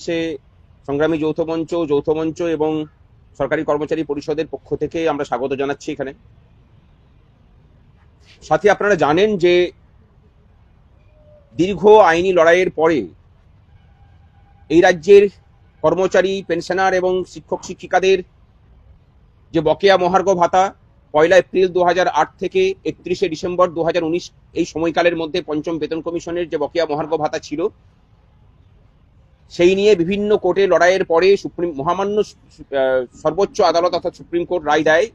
জানাচ্ছে সংগ্রামী যৌথ মঞ্চ এবং সরকারি কর্মচারী পরিষদের পক্ষ থেকে আমরা স্বাগত জানাচ্ছি এখানে। সাথে আপনারা জানেন যে দীর্ঘ আইনি লড়াইয়ের পরে এই রাজ্যের কর্মচারী, পেনশনার এবং শিক্ষক শিক্ষিকাদের যে বকেয়া মহার্ঘ ভাতা 1 এপ্রিল 2008 থেকে 31 ডিসেম্বর 2019 এই সময়কালের মধ্যে পঞ্চম বেতন কমিশনের যে বকেয়া মহার্ঘ ভাতা ছিল, সেই নিয়ে বিভিন্ন কোর্টে লড়াইয়ের পরে মহামান্য সর্বোচ্চ আদালত অর্থাৎ সুপ্রিম কোর্ট রায় দেয়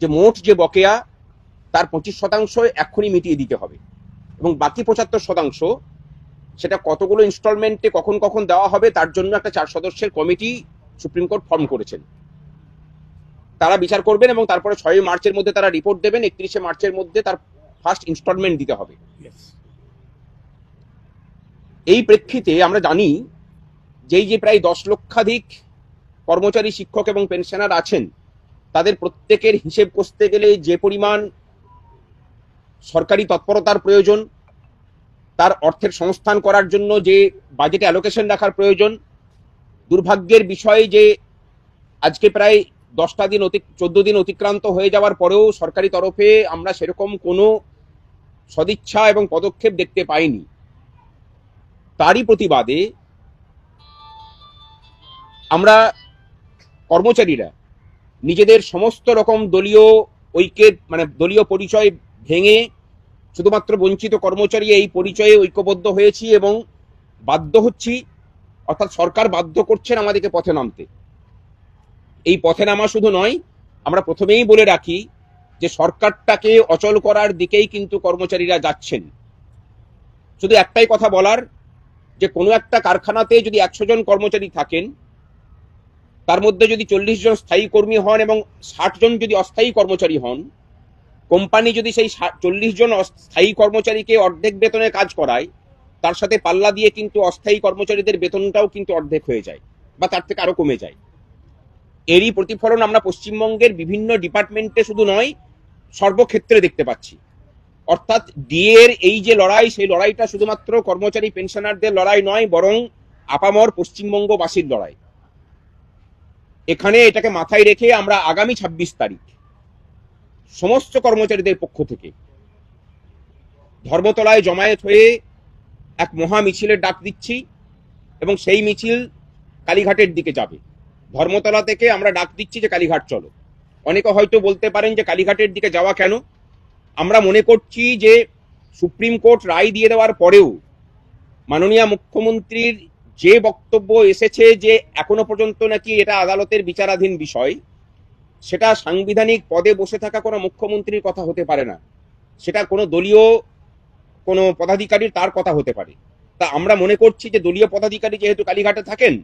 যে মোট যে বকেয়া তার 25% এক্ষুনি মিটিয়ে দিতে হবে এবং বাকি 75% সেটা কতগুলো ইনস্টলমেন্টে কখন কখন দেওয়া হবে তার জন্য একটা 4 সদস্যের কমিটি সুপ্রিম কোর্ট ফর্ম করেছেন। তারা বিচার করবেন এবং তারপরে 6 মার্চের মধ্যে তারা রিপোর্ট দেবেন। 31 মার্চের মধ্যে তার ফার্স্ট ইনস্টলমেন্ট দিতে হবে। এই প্রেক্ষিতে আমরা জানি যে প্রায় 10 লক্ষাধিক কর্মচারী, শিক্ষক এবং পেনশনার আছেন, তাদের প্রত্যেকের হিসেব কষতে গেলে যে পরিমাণ সরকারি তৎপরতার প্রয়োজন, তার অর্থের সংস্থান করার জন্য যে বাজেটে অ্যালোকেশন রাখার প্রয়োজন, দুর্ভাগ্যের বিষয় যে আজকে প্রায় 14 দিন অতিক্রান্ত হয়ে যাওয়ার পরেও সরকারি তরফে আমরা সেরকম কোনো সদিচ্ছা এবং পদক্ষেপ দেখতে পাইনি। তারই প্রতিবাদে আমরা কর্মচারীরা নিজেদের সমস্ত রকম দলীয় ঐক্যের দলীয় পরিচয় ভেঙে শুধুমাত্র বঞ্চিত কর্মচারী এই পরিচয়ে ঐক্যবদ্ধ হয়েছি এবং বাধ্য হচ্ছি, অর্থাৎ সরকার বাধ্য করছেন আমাদেরকে পথে নামতে। এই পথে নামা শুধু নয়, আমরা প্রথমেই বলে রাখি যে সরকারটাকে অচল করার দিকেই কিন্তু কর্মচারীরা যাচ্ছেন। শুধু একটাই কথা বলার, যে কোনো একটা কারখানাতে যদি 100 জন কর্মচারী থাকেন, তার মধ্যে যদি 40 জন স্থায়ী কর্মী হন এবং 60 জন যদি অস্থায়ী কর্মচারী হন, কোম্পানি যদি সেই 40 জন স্থায়ী কর্মচারীকে অর্ধেক বেতনে কাজ করায়, তার সাথে পাল্লা দিয়ে কিন্তু অস্থায়ী কর্মচারীদের বেতনটাও কিন্তু অর্ধেক হয়ে যায় বা তার থেকে আরো কমে যায়। এরই প্রতিফলন আমরা পশ্চিমবঙ্গের বিভিন্ন ডিপার্টমেন্টে শুধু নয়, সর্বক্ষেত্রে দেখতে পাচ্ছি। অর্থাৎ ডিএর এই যে লড়াই, সেই লড়াইটা শুধুমাত্র কর্মচারী পেনশনারদের লড়াই নয়, বরং আপামর পশ্চিমবঙ্গবাসীর লড়াই। এখানে এটাকে মাথায় রেখে আমরা আগামী 26 তারিখ সমস্ত কর্মচারীদের পক্ষ থেকে ধর্মতলায় জমায়েত হয়ে এক মহা মিছিলের ডাক দিচ্ছি এবং সেই মিছিল কালীঘাটের দিকে যাবে। ধর্মতলা থেকে আমরা ডাক দিচ্ছি যে কালীঘাট চলো। অনেকে হয়তো বলতে পারেন যে কালীঘাটের দিকে যাওয়া কেন? আমরা মনে করছি যে সুপ্রিম কোর্ট রায় দিয়ে দেওয়ার পরেও মাননীয় মুখ্যমন্ত্রীর যে বক্তব্য এসেছে যে এখনো পর্যন্ত নাকি এটা আদালতের বিচারাধীন বিষয়, সেটা সাংবিধানিক পদে বসে থাকা কোনো মুখ্যমন্ত্রীর কথা হতে পারে না, সেটা কোনো দলীয় কোনো পদাধিকারীর তার কথা হতে পারে। তা আমরা মনে করছি যে দলীয় পদাধিকারী যেহেতু কালীঘাটে থাকেন,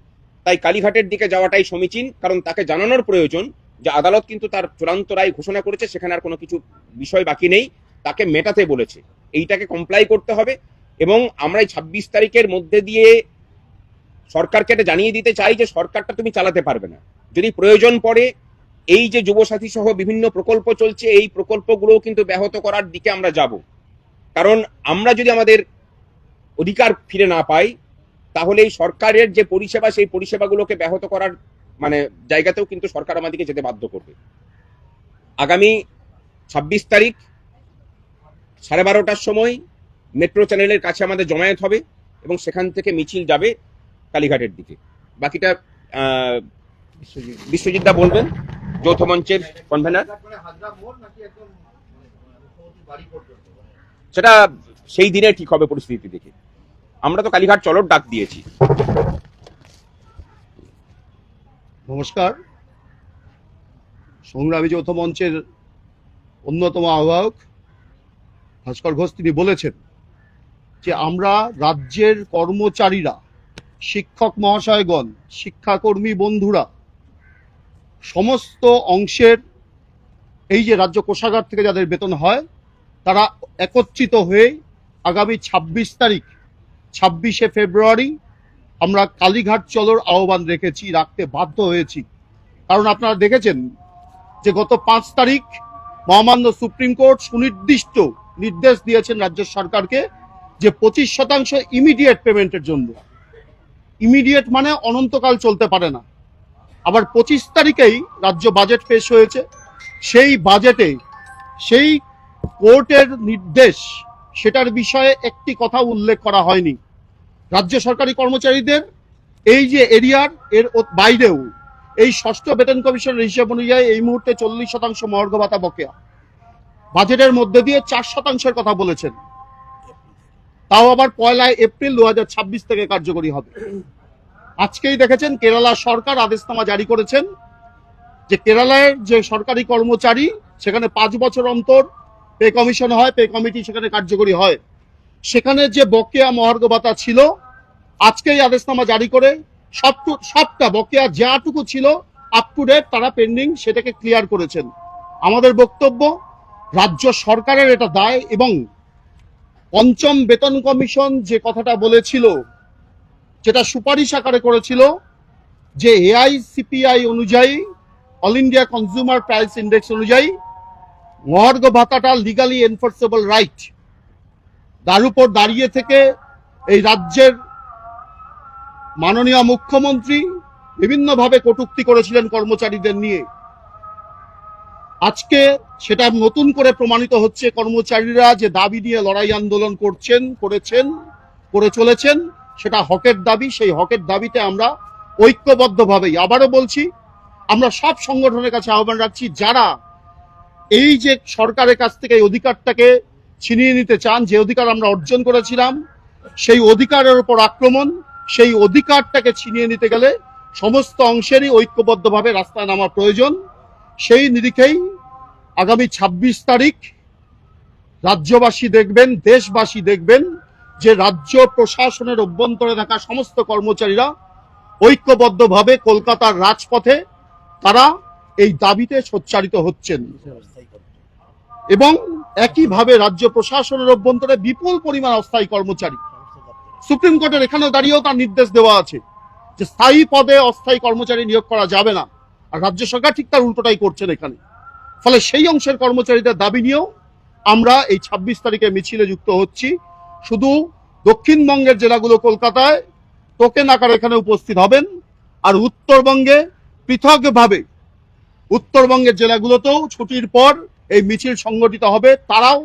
তাই কালীঘাটের দিকে যাওয়াটাই সমীচীন। কারণ তাকে জানানোর প্রয়োজন যে আদালত কিন্তু তার চূড়ান্ত রায় ঘোষণা করেছে, সেখানে আর কোনো কিছু বিষয় বাকি নেই, তাকে মেটাতে বলেছে, এইটাকে কমপ্লাই করতে হবে। এবং আমরা এই 26 তারিখের মধ্যে দিয়ে সরকারকে এটা জানিয়ে দিতে চাই যে সরকারটা তুমি চালাতে পারবে না। যদি প্রয়োজন পড়ে এই যে যুবসাথী সহ বিভিন্ন প্রকল্প চলছে, এই প্রকল্পগুলো কিন্তু ব্যাহত করার দিকে আমরা যাব। কারণ আমরা যদি আমাদের অধিকার ফিরে না পাই, তাহলে এই সরকারের যে পরিষেবা, সেই পরিষেবাগুলোকে ব্যাহত করার জায়গাতেও কিন্তু সরকার আমাদেরকে যেতে বাধ্য করবে। আগামী 26 তারিখ 12:30টার সময় মেট্রো চ্যানেলের কাছে আমাদের জমায়েত হবে এবং সেখান থেকে মিছিল যাবে কালীঘাটের দিকে। বাকিটা বিশ্বজিৎ দা বলবেন, যৌথ মঞ্চের কনভেনার। সেটা সেই দিনে ঠিক হবে পরিস্থিতি দেখে। আমরা তো কালীঘাট চলোর ডাক দিয়েছি। নমস্কার। সংগ্রামী যৌথ মঞ্চের অন্যতম আহ্বায়ক ভাস্কর ঘোষ তিনি বলেছেন যে আমরা রাজ্যের কর্মচারীরা, শিক্ষক মহাশয়গণ, শিক্ষাকর্মী বন্ধুরা, সমস্ত অংশের এই যে রাজ্য কোষাগার থেকে যাদের বেতন হয়, তারা একত্রিত হয়ে আগামী 26 তারিখ 26শে ফেব্রুয়ারি আমরা কালীঘাট চলোর আহ্বান রাখতে বাধ্য হয়েছি। কারণ আপনারা দেখেছেন যে গত 5 তারিখ মহামান্য সুপ্রিম কোর্ট সুনির্দিষ্ট নির্দেশ দিয়েছেন রাজ্য সরকারকে যে 25% ইমিডিয়েট পেমেন্টের জন্য। ইমিডিয়েট মানে অনন্তকাল চলতে পারে না। আবার 25 তারিখেই রাজ্য বাজেট পেশ হয়েছে, সেই বাজেটে সেই কোর্টের নির্দেশ সেটার বিষয়ে একটি কথা উল্লেখ করা হয়নি। রাজ্য সরকারি কর্মচারীদের এই যে এরিয়ার এর বাইরেও এই ষষ্ঠ বেতন কমিশনের হিসাব অনুযায়ী এই মুহূর্তে 40% মহার্ঘ ভাতা বকেয়া। বাজেটের মধ্যে দিয়ে 4% কথা বলেছেন, তাও আবার 1 এপ্রিল 2026 থেকে কার্যকরী হবে। আজকেই দেখেছেন কেরালা সরকার আদেশনামা জারি করেছেন যে কেরালার যে সরকারি কর্মচারী সেখানে 5 বছর অন্তর পে কমিশন হয়, পে কমিটি সেখানে কার্যকরী হয়। সেখানে যে বকেয়া মহার্ঘ ভাতা ছিল আজকেই আদেশনামা জারি করে সবটা বকেয়া যাটুকু ছিল আপ টু ডেট তারা পেন্ডিং সেটাকে ক্লিয়ার করেছেন। আমাদের বক্তব্য রাজ্য সরকারের এটা দায়, এবং পঞ্চম বেতন কমিশন যে কথাটা বলেছিল, যেটা সুপারিশ আকারে করেছিল যে এআইসিপিআই অনুযায়ী, all India consumer price index অনুযায়ী মহার্ঘ ভাতাটা লিগালি এনফোর্সেবল রাইট, তার উপর দাঁড়িয়ে থেকে এই রাজ্যের মাননীয় মুখ্যমন্ত্রী বিভিন্নভাবে কটূক্তি করেছিলেন কর্মচারীদের নিয়ে। আজকে সেটা নতুন করে প্রমাণিত হচ্ছে, কর্মচারীরা যে দাবি নিয়ে লড়াই আন্দোলন করে চলেছেন সেটা হকের দাবি। সেই হকের দাবিতে আমরা ঐক্যবদ্ধভাবেই, আবারও বলছি, আমরা সব সংগঠনের কাছে আহ্বান রাখছি, যারা এই যে সরকারের কাছ থেকে এই অধিকারটাকে ছিনিয়ে নিতে চান, যে অধিকার আমরা অর্জন করেছিলাম, সেই অধিকারের উপর আক্রমণ, সেই অধিকারটাকে ছিনিয়ে নিতে গেলে সমস্ত অংশেরই ঐক্যবদ্ধভাবে রাস্তায় নামা প্রয়োজন। সেই নিরিখেই আগামী 26 তারিখ রাজ্যবাসী দেখবেন, দেশবাসী দেখবেন যে রাজ্য প্রশাসনের অভ্যন্তরে থাকা সমস্ত কর্মচারীরা ঐক্যবদ্ধভাবে কলকাতার রাজপথে তারা এই দাবিতে সোচ্চারিত হচ্ছেন, এবং একইভাবে রাজ্য প্রশাসনের অভ্যন্তরে বিপুল পরিমাণ অস্থায়ী কর্মচারী। সুপ্রিম কোর্টের এখানেও দাঁড়িয়েও তার নির্দেশ দেওয়া আছে যে স্থায়ী পদে অস্থায়ী কর্মচারী নিয়োগ করা যাবে না, আর রাজ্য সরকার ঠিক তার উল্টোটাই করছেন এখানে। ফলে সেই অংশের কর্মচারীদের দাবি নিয়েও আমরা এই 26 তারিখে মিছিলে যুক্ত হচ্ছি। শুধু দক্ষিণবঙ্গের জেলাগুলো কলকাতায় টোকেন আকারে এখানে উপস্থিত হবেন, আর উত্তরবঙ্গে পৃথকভাবে উত্তরবঙ্গের জেলাগুলোতেও ছুটির পর এই মিছিল সংগঠিত হবে। তারাও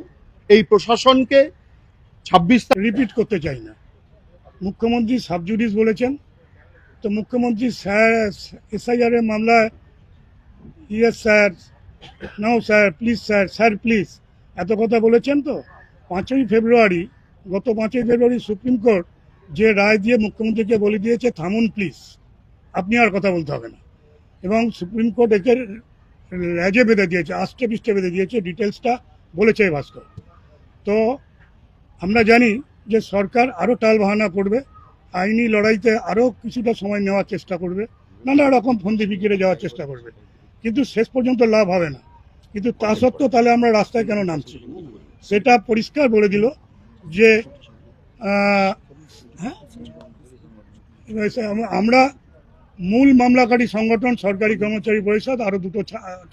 এই প্রশাসনকে 26 রিপিট করতে চাই না। মুখ্যমন্ত্রী সাবজুডিস বলেছেন, তো মুখ্যমন্ত্রী স্যার এসআইআর এর মামলায় yes sir, no sir, please sir, sir please এত কথা বলেছেন। তো 5ই ফেব্রুয়ারি, গত 5ই ফেব্রুয়ারি সুপ্রিম কোর্ট যে রায় দিয়ে মুখ্যমন্ত্রীকে বলে দিয়েছে থামুন প্লিজ, আপনি আর কথা বলতে হবে না, এবং সুপ্রিম কোর্ট একে লেজে বেঁধে দিয়েছে, আষ্টে পৃষ্ঠে বেঁধে দিয়েছে, ডিটেলসটা বলেছে ভাস্কর। তো আমরা জানি যে সরকার আরও টাল বাহানা করবে, আইনি লড়াইতে আরও কিছুটা সময় নেওয়ার চেষ্টা করবে, নানা রকম ফন্দি ফিকিরে যাওয়ার চেষ্টা করবে, কিন্তু শেষ পর্যন্ত লাভ হবে না। কিন্তু তা সত্ত্বেও তাহলে আমরা রাস্তায় কেন নামছি সেটা পরিষ্কার বলে দিল যে আমরা মূল মামলাকারী সংগঠন সরকারি কর্মচারী পরিষদ, আরও দুটো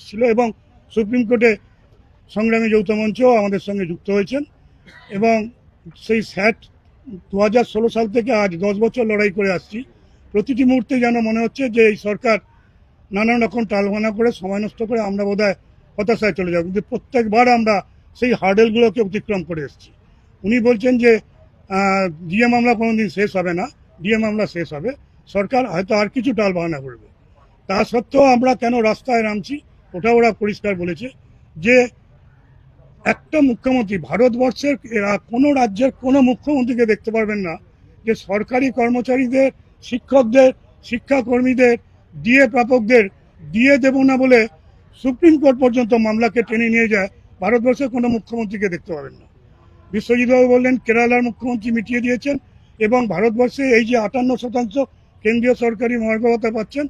ছিল, এবং সুপ্রিম কোর্টে সংগ্রামী যৌথ মঞ্চও আমাদের সঙ্গে যুক্ত হয়েছেন, এবং সেই স্যাট 2016 সাল থেকে আজ 10 বছর লড়াই করে আসছি। প্রতিটি মুহূর্তে যেন মনে হচ্ছে যে এই সরকার নানান রকম টালবানা করে সময় নষ্ট করে আমরা বোধহয় হতাশায় চলে যাব, কিন্তু প্রত্যেকবার আমরা সেই হার্ডেলগুলোকে অতিক্রম করে এসেছি। উনি বলছেন যে ডিএ মামলা কোনোদিন শেষ হবে না, ডিএ মামলা শেষ হবে, সরকার হয়তো আর কিছু টালবাহানা করবে। তা সত্ত্বেও আমরা কেন রাস্তায় নামছি ওটা ওরা পরিষ্কার বলেছে যে একটা মুখ্যমন্ত্রী, ভারতবর্ষের কোনো রাজ্যের কোনো মুখ্যমন্ত্রীকে দেখতে পারবেন না যে সরকারি কর্মচারীদের, শিক্ষকদের, শিক্ষাকর্মীদের, ডিএ প্রাপকদের ডিএ দেব না বলে সুপ্রিম কোর্ট পর্যন্ত মামলাকে টেনে নিয়ে যায়। ভারতবর্ষের কোনো মুখ্যমন্ত্রীকে দেখতে পাবেন না। বিশ্বজিৎবাবু বললেন কেরালার মুখ্যমন্ত্রী মিটিয়ে দিয়েছেন, এবং ভারতবর্ষে এই যে 58% কেন্দ্রীয় সরকারি মহার্ঘ ভাতা পাচ্ছেন,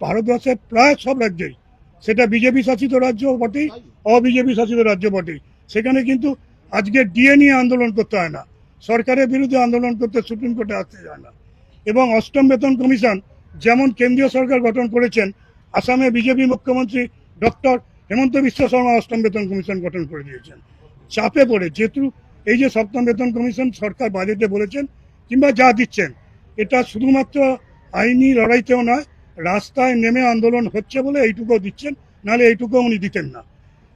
ভারতবর্ষের প্রায় সব রাজ্যেই, সেটা বিজেপি শাসিত রাজ্য বটেই, অবিজেপি শাসিত রাজ্য বটেই, সেখানে কিন্তু আজকে ডিএ নিয়ে আন্দোলন করতে হয় না, সরকারের বিরুদ্ধে আন্দোলন করতে সুপ্রিম কোর্টে আসতে যায় না। এবং অষ্টম বেতন কমিশন যেমন কেন্দ্রীয় সরকার গঠন করেছেন, আসামে বিজেপি মুখ্যমন্ত্রী ডক্টর হেমন্ত বিশ্ব শর্মা অষ্টম বেতন কমিশন গঠন করে দিয়েছেন চাপে পড়ে। যেহেতু এই যে সপ্তম বেতন কমিশন সরকার বাজেটে বলেছেন, কিংবা যা দিচ্ছেন এটা শুধুমাত্র আইনি লড়াইতেও নয়, রাস্তায় নেমে আন্দোলন হচ্ছে বলে এইটুকুও দিচ্ছেন, নাহলে এইটুকুও উনি দিতেন না।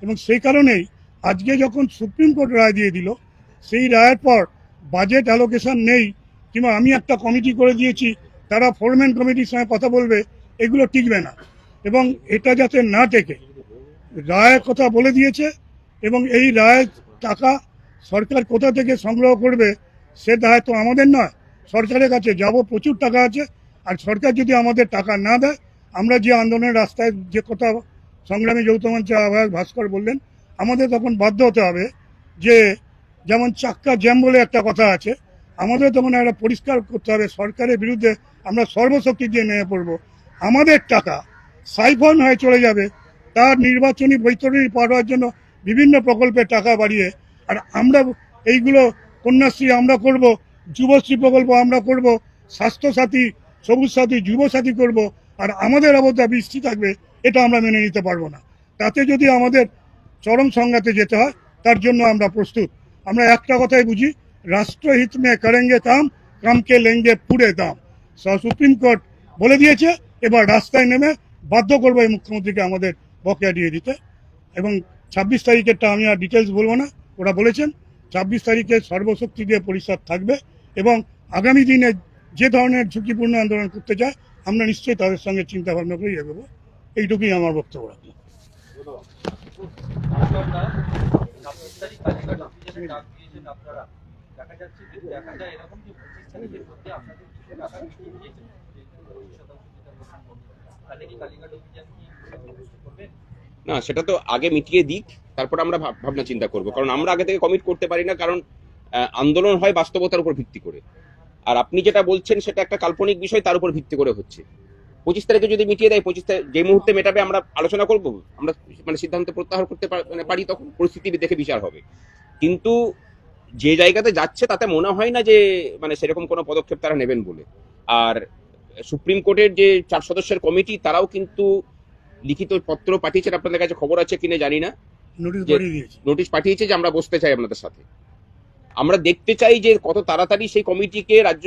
এবং সেই কারণেই আজকে যখন সুপ্রিম কোর্ট রায় দিয়ে দিল, সেই রায়ের পর বাজেট অ্যালোকেশন নেই, কিংবা আমি একটা কমিটি করে দিয়েছি তারা ফোরম্যান কমিটির সঙ্গে কথা বলবে, এগুলো টিকবে না। এবং এটা যাতে না টেকে, রায়ের কথা বলে দিয়েছে, এবং এই রায়ের টাকা সরকার কোথা থেকে সংগ্রহ করবে সে দায়িত্ব আমাদের নয়, সরকারের কাছে যাব, প্রচুর টাকা আছে। আর সরকার যদি আমাদের টাকা না দেয়, আমরা যে আন্দোলনের রাস্তায় যে কথা সংগ্রামী যৌথ মঞ্চের আহ্বায়ক ভাস্কর বললেন, আমাদের তখন বাধ্য হতে হবে যে, যেমন চাক্কা জ্যাম বলে একটা কথা আছে, আমাদের তখন একটা পরিষ্কার করতে হবে, সরকারের বিরুদ্ধে আমরা সর্বশক্তি দিয়ে নেমে পড়বো। আমাদের টাকা সাইফন হয়ে চলে যাবে, তার নির্বাচনী বৈতরণী পার হওয়ার জন্য বিভিন্ন প্রকল্পে টাকা বাড়িয়ে, আর আমরা এইগুলো কন্যাশ্রী আমরা করব, যুবশ্রী প্রকল্প আমরা করব, স্বাস্থ্যসাথী, সবুজ সাথী, যুব সাথী করব, আর আমাদের অবস্থা বৃষ্টি থাকবে, এটা আমরা মেনে নিতে পারবো না। তাতে যদি আমাদের চরম সংঘাতে যেতে হয়, তার জন্য আমরা প্রস্তুত। আমরা একটা কথাই বুঝি, রাষ্ট্রহিত মে করেঙ্গে কাম, কামকে লেঙ্গে পুরে দাম। সুপ্রিম কোর্ট বলে দিয়েছে, এবার রাস্তায় নেমে বাধ্য করবো এই মুখ্যমন্ত্রীকে আমাদের বকেয়া দিয়ে দিতে। এবং 26 তারিখেরটা আমি আর ডিটেলস বলবো না, ওরা বলেছেন 26 তারিখে সর্বশক্তি দিয়ে পরিষদ থাকবে, এবং আগামী দিনে যে ধরনের ঝুঁকিপূর্ণ আন্দোলন করতে চায় আমরা নিশ্চয়ই তাদের সঙ্গে চিন্তা ভাবনা করেই এগোবো। এইটুকুই আমার বক্তব্য রাখলাম। না, সেটা তো আগে মিটিয়ে দিক, তারপর আমরা ভাবনা চিন্তা করব। কারণ আমরা আগে থেকে কমিট করতে পারি না, কারণ আন্দোলন হয় বাস্তবতার উপর ভিত্তি করে। আর আপনি যেটা বলছেন সেটা একটা কাল্পনিক বিষয়, তার উপর ভিত্তি করে হচ্ছে। 25 তারিখে যদি মিটিয়ে দেয়, 25 তারিখ যে মুহূর্তে মেটাবে আমরা আলোচনা করব, আমরা মানে সিদ্ধান্ত প্রত্যাহার করতে পারি, তখন পরিস্থিতি দেখে বিচার হবে। কিন্তু যে জায়গাতে যাচ্ছে তাতে মনে হয় না যে মানে সেরকম কোনো পদক্ষেপ তারা নেবেন বলে। আর সুপ্রিম কোর্টের যে 4 সদস্যের কমিটি, তারাও কিন্তু লিখিত পত্র পাঠিয়েছেন, আপনাদের কাছে খবর আছে কিনা জানি না, নোটিশ পাঠিয়েছে যে আমরা বসতে চাই আপনাদের সাথে। আমরা দেখতে চাই যে কত তাড়াতাড়ি সেই কমিটিকে রাজ্য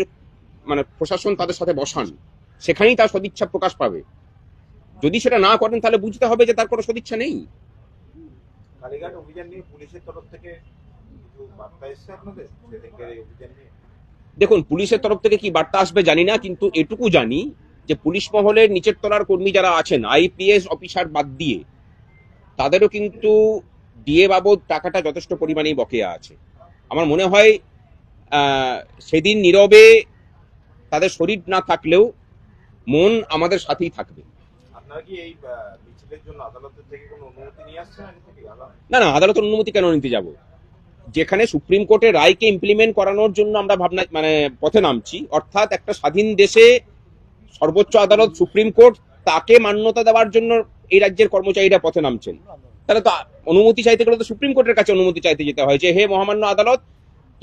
মানে প্রশাসন তাদের সাথে বসান, সেখানেই তার সদিচ্ছা প্রকাশ পাবে। যদি সেটা না করেন তাহলে বুঝতে হবে যে তার কোনো সদিচ্ছা নেই। কালীঘাট অভিযান নিয়ে পুলিশের তরফ থেকে কিছু বার্তা এসেছে আপনাদের সেদিনকার এই অভিযান নিয়ে? দেখুন, পুলিশের তরফ থেকে কি বার্তা আসবে জানি না, কিন্তু এটুকু জানি যে পুলিশ মহলের নিচের তলার কর্মী যারা আছেন, আইপিএস অফিসার বাদ দিয়ে, তাদেরও কিন্তু ডিএ বাবদ টাকাটা যথেষ্ট পরিমাণেই বকেয়া আছে। আমার মনে হয় সেদিন নীরবে তাদের শরীর না থাকলেও মন আমাদের সাথেই থাকবে। আপনারা কি এই মিছিলের জন্য আদালতের থেকে কোনো অনুমতি নিয়ে আসছেন আগে থেকে? না না, আদালতের অনুমতি কেন নিতে যাব? যেখানে সুপ্রিম কোর্টের রায়কে ইমপ্লিমেন্ট করানোর জন্য আমরা ভাবনা মানে পথে নামছি, অর্থাৎ একটা স্বাধীন দেশে সর্বোচ্চ আদালত সুপ্রিম কোর্ট, তাকে মান্যতা দেওয়ার জন্য এই রাজ্যের কর্মচারীরা পথে নামছেন। তাহলে তো অনুমতি চাইতে গেলে তো সুপ্রিম কোর্টের কাছে অনুমতি চাইতে যেতে হয় যে হে মহামান্য আদালত,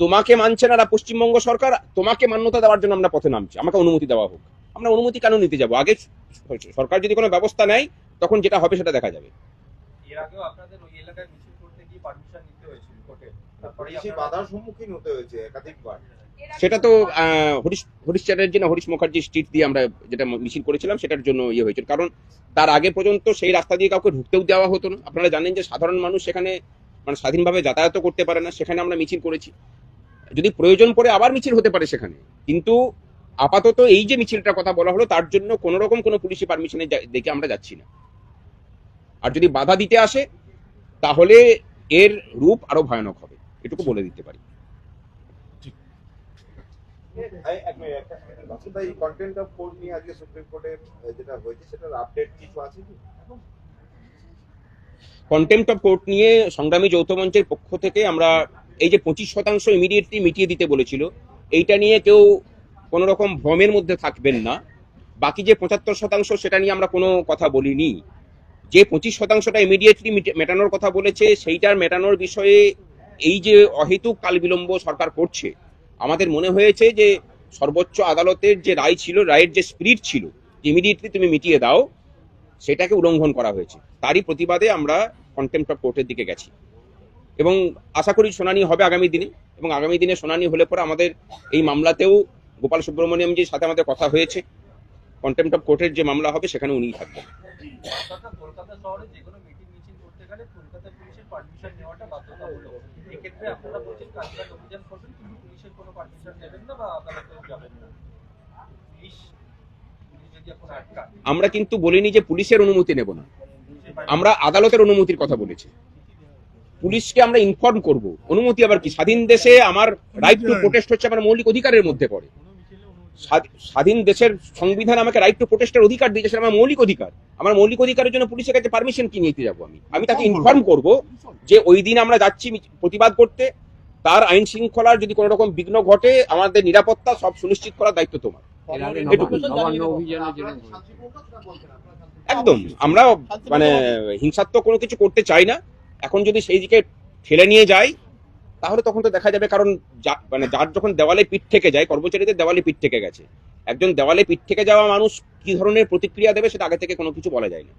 তোমাকে মানছে না পশ্চিমবঙ্গ সরকার, তোমাকে মান্যতা দেওয়ার জন্য আমরা পথে নামছি, আমাকে অনুমতি দেওয়া হোক। আমরা অনুমতি কেন নিতে যাব? আগে সরকার যদি কোনো ব্যবস্থা নেয়, তখন যেটা হবে সেটা দেখা যাবে। এর আগেও আপনাদের ওই এলাকায় মিছিল করতে গিয়ে পারমিশন নিতে হয়েছিল কোর্টে, তারপরে পুলিশি বাধার সম্মুখীন হতে হয়েছে একাধিকবার। সেটা তো হরিশ চ্যাটার্জি না হরিশ মুখার্জি স্ট্রিট দিয়ে আমরা যেটা মিছিল করেছিলাম, সেটার জন্য ইয়ে হয়েছিল। কারণ তার আগে পর্যন্ত সেই রাস্তা দিয়ে কাউকে ঢুকতেও দেওয়া হতো না। আপনারা জানেন যে সাধারণ মানুষ সেখানে মানে স্বাধীনভাবে যাতায়াত করতে পারে না, সেখানে আমরা মিছিল করেছি। যদি প্রয়োজন পড়ে আবার মিছিল হতে পারে সেখানে, কিন্তু আপাতত এই যে মিছিলটার কথা বলা হলো, তার জন্য কোনো রকম কোনো পুলিশি পারমিশনের দিকে আমরা যাচ্ছি না। আর যদি বাধা দিতে আসে, তাহলে এর রূপ আরো ভয়ানক হবে, এটুকু বলে দিতে পারি। কন্টেম্পট অফ কোর্ট নিয়ে আজকে সুপ্রিম কোর্টে যেটা হয়েছে সেটার আপডেট কিছু আছে কি? কন্টেম্পট অফ কোর্ট নিয়ে সংগ্রামী যৌথ মঞ্চের পক্ষ থেকে আমরা এই যে 25% ইমিডিয়েটলি মিটিয়ে দিতে বলেছিল, এইটা নিয়ে কেউ কোনো রকম ভ্রমের মধ্যে থাকবেন না। বাকি যে 75% সেটা নিয়ে আমরা কোনো কথা বলিনি। যে 25%টা ইমিডিয়েটলি মেটানোর কথা বলেছে, সেইটার মেটানোর বিষয়ে এই যে অহেতুক কাল বিলম্ব সরকার করছে, আমাদের মনে হয়েছে যে সর্বোচ্চ আদালতের যে রায় ছিল, রায়ের যে স্পিরিট ছিল, ইমিডিয়েটলি তুমি মিটিয়ে দাও, সেটাকে উল্লঙ্ঘন করা হয়েছে। তারই প্রতিবাদে আমরা কন্টেম্পট অফ কোর্টের দিকে গেছি, এবং আশা করি শুনানি হবে আগামী দিনে। এবং আগামী দিনে শুনানি হলে পরে আমাদের এই মামলাতেও গোপাল সুব্রমণিয়ামজির সাথে আমাদের কথা হয়েছে, কন্টেম্পট অফ কোর্টের যে মামলা হবে সেখানে উনিই থাকবেন। অর্থাৎ কলকাতা শহরে যে কোনো মিটিং মিছিল করতে গেলে কলকাতা পুলিশের পারমিশন নেওয়াটা বাধ্যতামূলক। এক্ষেত্রে আপনারা বলছেন কালীঘাট অভিযান করবেন, কিন্তু পুলিশের কোনো পারমিশন নেবেন না বা আদালতেও যাবেন না। পুলিশ যদি এখন আটকান, আমরা কিন্তু বলিনি যে পুলিশের অনুমতি নেব না, আমরা আদালতের অনুমতির কথা বলেছি। পুলিশকে আমরা ইনফর্ম করব, অনুমতি আবার কি? স্বাধীন দেশে আমার রাইট টু প্রোটেস্ট হচ্ছে আমার মৌলিক অধিকারের মধ্যে পড়ে। স্বাধীন দেশের সংবিধান আমাকে রাইট টু প্রোটেস্টের অধিকার দিয়েছে, সেটা আমার মৌলিক অধিকার। আমার মৌলিক অধিকারের জন্য পুলিশের কাছে পারমিশন কি নিতে যাবো? আমি তাকে ইনফর্ম করব যে ওই দিন আমরা যাচ্ছি প্রতিবাদ করতে, তার আইন শৃঙ্খলার যদি কোনো রকম বিঘ্ন ঘটে আমাদের নিরাপত্তা সব সুনিশ্চিত করার দায়িত্ব তোমার। এটুকু। একদম আমরা মানে হিংসাত্মক কোনো কিছু করতে চাই না। এখন যদি সেই দিকে ঠেলে নিয়ে যায় তাহলে তখন তো দেখা যাবে, কারণ মানে যার যখন দেওয়ালে পিঠ থেকে যায়, কর্মচারীদের দেওয়ালে পিঠ থেকে গেছে, একজন দেওয়ালে পিঠ থেকে যাওয়া মানুষ কি ধরনের প্রতিক্রিয়া দেবে সেটা আগে থেকে কোনো কিছু বলা যায় না।